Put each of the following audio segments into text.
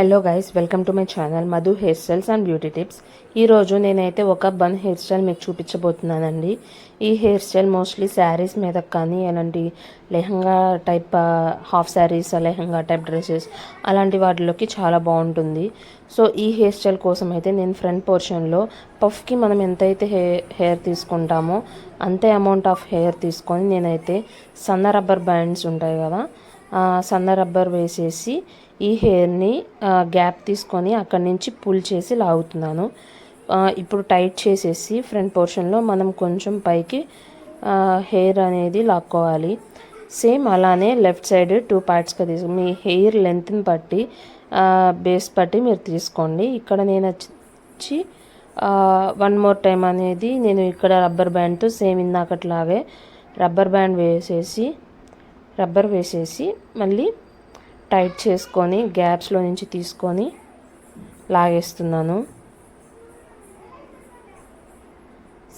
Hello guys, welcome to my channel Madhu hair styles and beauty tips. ఈరోజు నేనైతే ఒక bun hair style మీకు చూపించబోతున్నానండి. ఈ హెయిర్ స్టైల్ మోస్ట్లీ శారీస్ మీద కానీ అలాంటి lehenga type half saris, lehenga type dresses అలాంటి వాటిలోకి చాలా బాగుంటుంది. సో ఈ హెయిర్ స్టైల్ కోసం అయితే నేను ఫ్రంట్ పోర్షన్లో పఫ్కి మనం ఎంతైతే హెయిర్ తీసుకుంటామో అంతే అమౌంట్ ఆఫ్ హెయిర్ తీసుకొని నేనైతే సన్న రబ్బర్ బ్యాండ్స్ ఉంటాయి కదా, సన్న రబ్బర్ వేసేసి ఈ హెయిర్ని గ్యాప్ తీసుకొని అక్కడి నుంచి పుల్ చేసి లాగుతున్నాను. ఇప్పుడు టైట్ చేసేసి ఫ్రంట్ పోర్షన్లో మనం కొంచెం పైకి హెయిర్ అనేది లాక్కోవాలి. సేమ్ అలానే లెఫ్ట్ సైడ్ 2 పార్ట్స్గా మీ హెయిర్ లెంత్ని బట్టి బేస్ బట్టి మీరు తీసుకోండి. ఇక్కడ నేను వచ్చి 1 మోర్ టైం అనేది నేను ఇక్కడ రబ్బర్ బ్యాండ్తో సేమ్ ఇందాకట్లాగే రబ్బర్ వేసేసి మళ్ళీ టైట్ చేసుకొని గ్యాప్స్లో నుంచి తీసుకొని లాగేస్తున్నాను.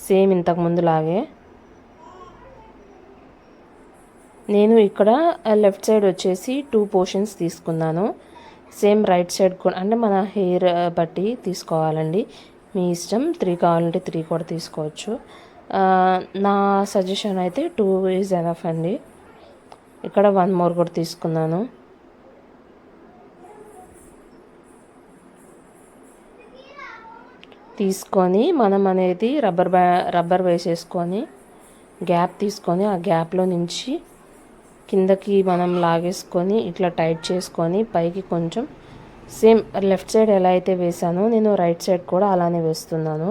సేమ్ ఇంతకుముందు లాగే నేను ఇక్కడ లెఫ్ట్ సైడ్ వచ్చేసి 2 పోర్షన్స్ తీసుకున్నాను. సేమ్ రైట్ సైడ్ కూడా అంటే మన హెయిర్ బట్టి తీసుకోవాలండి. మీ ఇష్టం, 3 కావాలంటే 3 కూడా తీసుకోవచ్చు. నా సజెషన్ అయితే 2 ఈజ్ ఎనఫ్ అండి. ఇక్కడ 1 మోర్ కూడా తీసుకున్నాను. తీసుకొని మనం అనేది రబ్బర్ వేసేసుకొని గ్యాప్ తీసుకొని ఆ గ్యాప్లో నుంచి కిందకి మనం లాగేసుకొని ఇట్లా టైట్ చేసుకొని పైకి కొంచెం సేమ్ లెఫ్ట్ సైడ్ ఎలా అయితే వేసానో నేను రైట్ సైడ్ కూడా అలానే వేస్తున్నాను.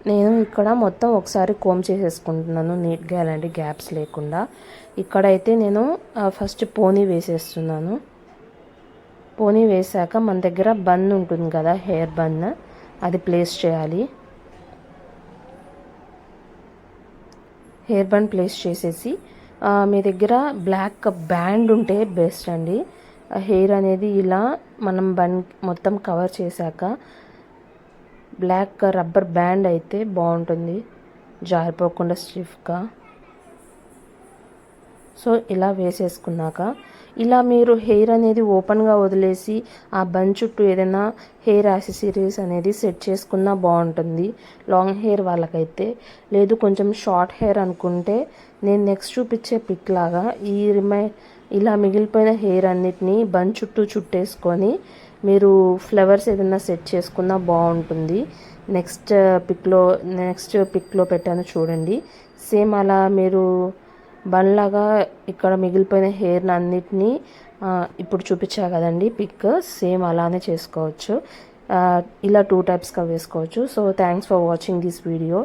నేను ఇక్కడ మొత్తం ఒకసారి కోమ్ చేసేసుకుంటున్నాను నీట్గా, ఎలాంటి గ్యాప్స్ లేకుండా. ఇక్కడైతే నేను ఫస్ట్ పోనీ వేసేస్తున్నాను. పోనీ వేసాక మన దగ్గర బన్ ఉంటుంది కదా, హెయిర్ బన్, అది ప్లేస్ చేయాలి. హెయిర్ బన్ ప్లేస్ చేసేసి మీ దగ్గర బ్లాక్ బ్యాండ్ ఉంటే బెస్ట్ అండి. హెయిర్ అనేది ఇలా మనం బన్ మొత్తం కవర్ చేశాక బ్లాక్ రబ్బర్ బ్యాండ్ అయితే బాగుంటుంది, జారిపోకుండా స్టిఫ్గా. సో ఇలా వేసేసుకున్నాక ఇలా మీరు హెయిర్ అనేది ఓపెన్గా వదిలేసి ఆ బన్ చుట్టూ ఏదైనా హెయిర్ యాక్సెసరీస్ అనేది సెట్ చేసుకున్నా బాగుంటుంది లాంగ్ హెయిర్ వాళ్ళకైతే. లేదు కొంచెం షార్ట్ హెయిర్ అనుకుంటే నేను నెక్స్ట్ చూపించే పిక్ లాగా ఇలా మిగిలిపోయిన హెయిర్ అన్నిటినీ బన్ చుట్టూ చుట్టేసుకొని మీరు ఫ్లవర్స్ ఏదైనా సెట్ చేసుకున్నా బాగుంటుంది. నెక్స్ట్ పిక్లో పెట్టాను చూడండి. సేమ్ అలా మీరు బన్లాగా ఇక్కడ మిగిలిపోయిన హెయిర్ అన్నిటినీ ఇప్పుడు చూపించా కదండి పిక్, సేమ్ అలానే చేసుకోవచ్చు. ఇలా 2 టైప్స్గా వేసుకోవచ్చు. So thanks for watching this video.